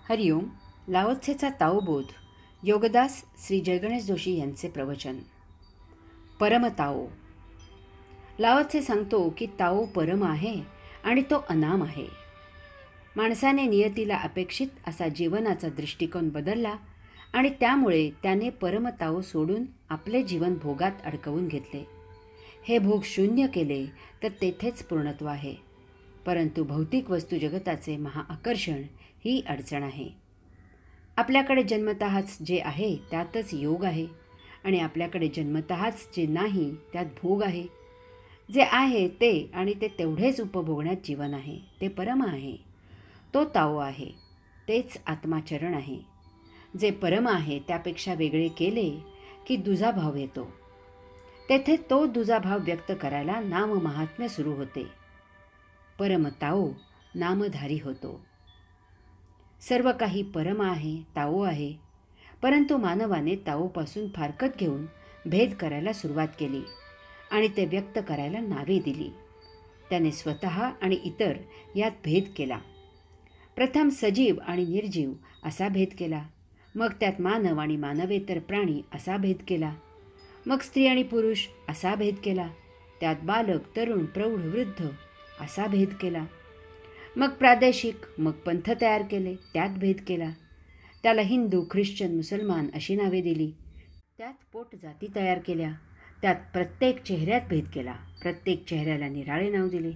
हरिओम. लाओत्सेचा ताओबोध. योगदास श्री जयगणेश जोशी यांचे प्रवचन. परम ताओ. लाओत्से सांगतो की ताओ परम आहे आणि तो अनाम आहे. माणसाने नियतीला अपेक्षित असा जीवनाचा दृष्टिकोन बदलला आणि त्यामुळे त्याने परम ताओ सोडून आपले जीवन भोगात अडकवून घेतले. हे भोग शून्य केले तर तेथेच पूर्णत्व आहे. परंतु भौतिक वस्तू जगताचे महाआकर्षण ही अडचण आहे. आपल्याकडे जन्मतःच जे आहे त्यातच योग आहे आणि आपल्याकडे जन्मतःच जे नाही त्यात भोग आहे. जे आहे ते आणि ते तेवढेच उपभोगण्यात जीवन आहे ते परम आहे. तो ताओ आहे. तेच आत्माचरण आहे. जे परम आहे त्यापेक्षा वेगळे केले की दुजाभाव येतो. तेथे तो दुजाभाव व्यक्त करायला नाम महात्म्य सुरू होते. परम ताओ नामधारी होतो. सर्व काही परम आहे, ताओ आहे. परंतु मानवाने ताओपासून फारकत घेऊन भेद करायला सुरुवात केली आणि ते व्यक्त करायला नावे दिली. त्याने स्वतः आणि इतर यात भेद केला. प्रथम सजीव आणि निर्जीव असा भेद केला. मग त्यात मानव आणि मानवेतर प्राणी असा भेद केला. मग स्त्री आणि पुरुष असा भेद केला. त्यात बालक, तरुण, प्रौढ, वृद्ध असा भेद केला. मग प्रादेशिक, मग पंथ तयार केले, त्यात भेद केला. त्याला हिंदू, ख्रिश्चन, मुसलमान अशी नावे दिली. त्यात पोट जाती तयार केल्या. त्यात प्रत्येक चेहऱ्यात भेद केला. प्रत्येक चेहऱ्याला निराळे नाव दिले.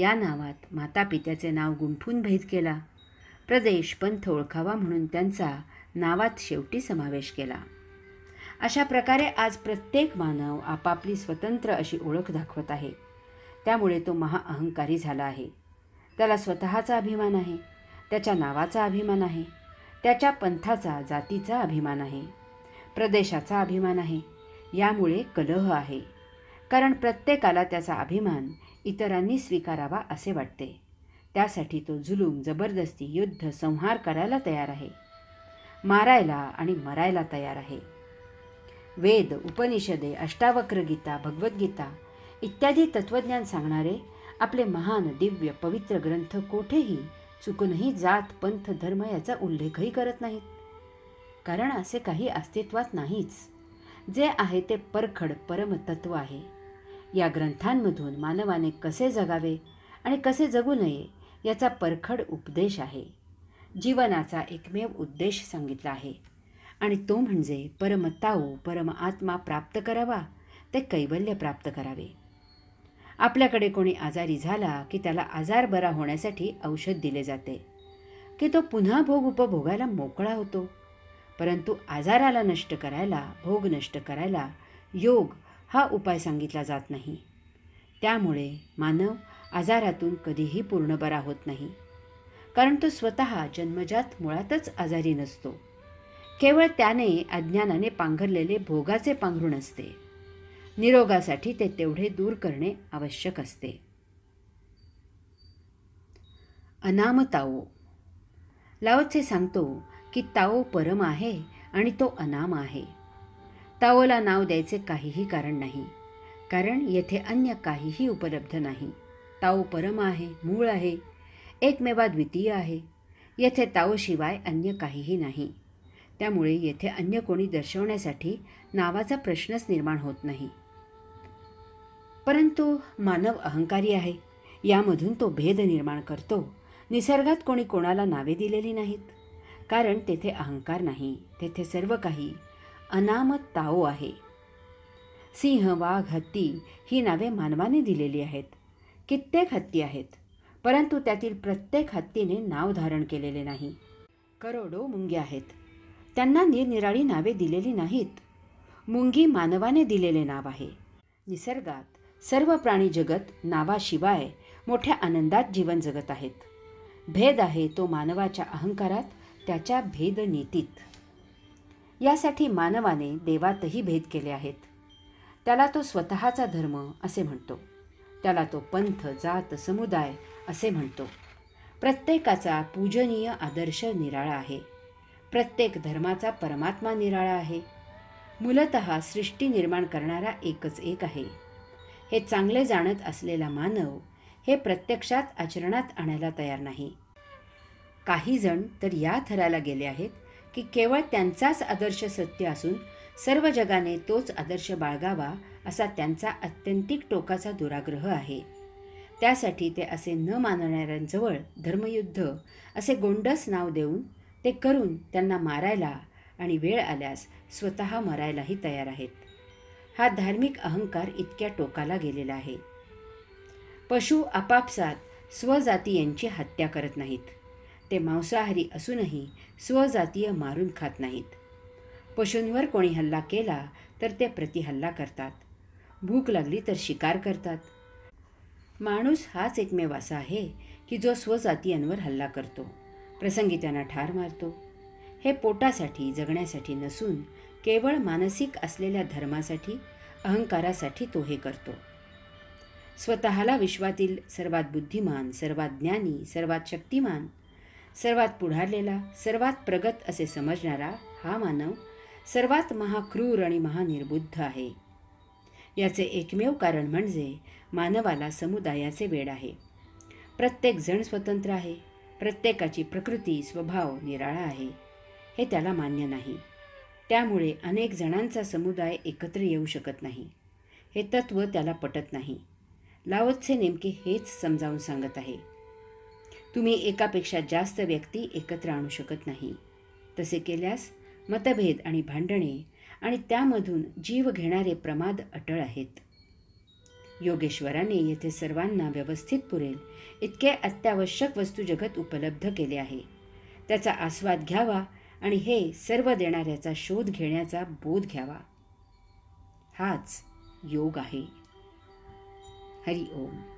या नावात मातापित्याचे नाव गुंफून भेद केला. प्रदेश, पंथ ओळखावा म्हणून त्यांचा नावात शेवटी समावेश केला. अशा प्रकारे आज प्रत्येक मानव आपापली स्वतंत्र अशी ओळख दाखवत आहे. त्यामुळे तो महाअहंकारी झाला आहे. त्याला स्वतःचा अभिमान आहे. त्याच्या नावाचा अभिमान आहे. त्याच्या पंथाचा, जातीचा अभिमान आहे. प्रदेशाचा अभिमान आहे. यामुळे कलह आहे. कारण प्रत्येकाला त्याचा अभिमान इतरांनी स्वीकारावा असे वाटते. त्यासाठी तो जुलूम, जबरदस्ती, युद्ध, संहार करायला तयार आहे. मारायला आणि मरायला तयार आहे. वेद, उपनिषदे, अष्टावक्र गीता, भगवद्गीता इत्यादी तत्त्वज्ञान सांगणारे आपले महान, दिव्य, पवित्र ग्रंथ कोठेही चुकूनही जात, पंथ, धर्म याचा उल्लेखही करत नाहीत. कारण असे काही अस्तित्वात नाहीच. जे आहे ते परखड परमतत्व आहे. या ग्रंथांमधून मानवाने कसे जगावे आणि कसे जगू नये याचा परखड उपदेश आहे. जीवनाचा एकमेव उद्देश सांगितला आहे आणि तो म्हणजे परम ताओ, परम आत्मा प्राप्त करावा, ते कैवल्य प्राप्त करावे. आपल्याकडे कोणी आजारी झाला की त्याला आजार बरा होण्यासाठी औषध दिले जाते की तो पुन्हा भोग उपभोगायला मोकळा होतो. परंतु आजाराला नष्ट करायला, भोग नष्ट करायला योग हा उपाय सांगितला जात नाही. त्यामुळे मानव आजारातून कधीही पूर्ण बरा होत नाही. कारण तो स्वतः जन्मजात मुळातच आजारी नसतो. केवळ त्याने अज्ञानाने पांघरलेले भोगाचे पांघरूण असते. निरोगासाठी ते तेवढे दूर करणे आवश्यक असते. अनाम ताओ. लाओत्से सांगतो की ताओ परम आहे आणि तो अनाम आहे. ताओला नाव द्यायचे काहीही कारण नाही. कारण येथे अन्य काहीही उपलब्ध नाही. ताओ परम आहे, मूळ आहे, एकमेवाद्वितीय आहे. येथे ताओशिवाय अन्य काहीही नाही. त्यामुळे येथे अन्य कोणी दर्शवण्यासाठी नावाचा प्रश्नच निर्माण होत नाही. परंतु मानव अहंकारी आहे. यामधून तो भेद निर्माण करतो. निसर्गात कोणी कोणाला नावे दिलेली नाहीत. कारण तेथे अहंकार नाही. तेथे सर्व काही अनाम ताओ आहे. सिंह, वाघ, हत्ती ही नावे मानवाने दिलेली आहेत. कित्येक हत्ती आहेत. परंतु त्यातील प्रत्येक हत्तीने नाव धारण केलेले नाही. करोडो मुंग्या आहेत. त्यांना निरनिराळी नावे दिलेली नाहीत. मुंगी मानवाने दिलेले नाव आहे. निसर्गात सर्व प्राणी जगत नावाशिवाय मोठ्या आनंदात जीवन जगत आहेत. भेद आहे तो मानवाच्या अहंकारात, त्याच्या भेदनीतीत. यासाठी मानवाने देवातही भेद केले आहेत. त्याला तो स्वतःचा धर्म असे म्हणतो. त्याला तो पंथ, जात, समुदाय असे म्हणतो. प्रत्येकाचा पूजनीय आदर्श निराळा आहे. प्रत्येक धर्माचा परमात्मा निराळा आहे. मूलतः सृष्टी निर्माण करणारा एकच एक आहे. हे चांगले जाणत असलेला मानव हे प्रत्यक्षात आचरणात आणायला तयार नाही. काही जण तर या थराला गेले आहेत की केवळ त्यांचाच आदर्श सत्य असून सर्व जगाने तोच आदर्श बाळगावा असा त्यांचा आत्यंतिक टोकाचा दुराग्रह आहे. त्यासाठी ते असे न मानणाऱ्यांजवळ धर्मयुद्ध असे गोंडस नाव देऊन ते करून त्यांना मारायला आणि वेळ आल्यास स्वतः मरायलाही तयार आहेत. हा धार्मिक अहंकार इतक्या टोकाला गेलेला आहे. पशु आपापसात स्वजातीयांची हत्या करत नाहीत. ते मांसाहारी असूनही स्वजातीय मारून खात नाहीत. पशूंवर कोणी हल्ला केला तर ते प्रतिहल्ला करतात. भूक लागली तर शिकार करतात. माणूस हाच एकमेव असा आहे की जो स्वजातीयांवर हल्ला करतो, प्रसंगी त्यांना ठार मारतो. हे पोटासाठी जगण्यासाठी नसून केवळ मानसिक असलेल्या धर्मासाठी, अहंकारासाठी तो हे करतो. स्वतःला विश्वातील सर्वात बुद्धिमान, सर्वात ज्ञानी, सर्वात शक्तिमान, सर्वात पुढारलेला, सर्वात प्रगत असे समजणारा हा मानव सर्वात महाक्रूर आणि महानिर्बुद्ध आहे. याचे एकमेव कारण म्हणजे मानवाला समुदायाचे वेड आहे. प्रत्येक जण स्वतंत्र आहे. प्रत्येकाची प्रकृती, स्वभाव निराळा आहे. हे त्याला मान्य नाही. त्यामुळे अनेक जणांचा समुदाय एकत्र येऊ शकत नाही. हे तत्त्व त्याला पटत नाही. लाओत्से नेमके हेच समजावून सांगत आहे. तुम्ही एकापेक्षा जास्त व्यक्ती एकत्र आणू शकत नाही. तसे केल्यास मतभेद आणि भांडणे आणि त्यामधून जीव घेणारे प्रमाद अटळ आहेत. योगेश्वराने येथे सर्वांना व्यवस्थित पुरेल इतके अत्यावश्यक वस्तू जगत उपलब्ध केले आहे. त्याचा आस्वाद घ्यावा आणि हे सर्व देणाऱ्याचा शोध घेण्याचा बोध घ्यावा. हाच योग आहे. हरि ओम.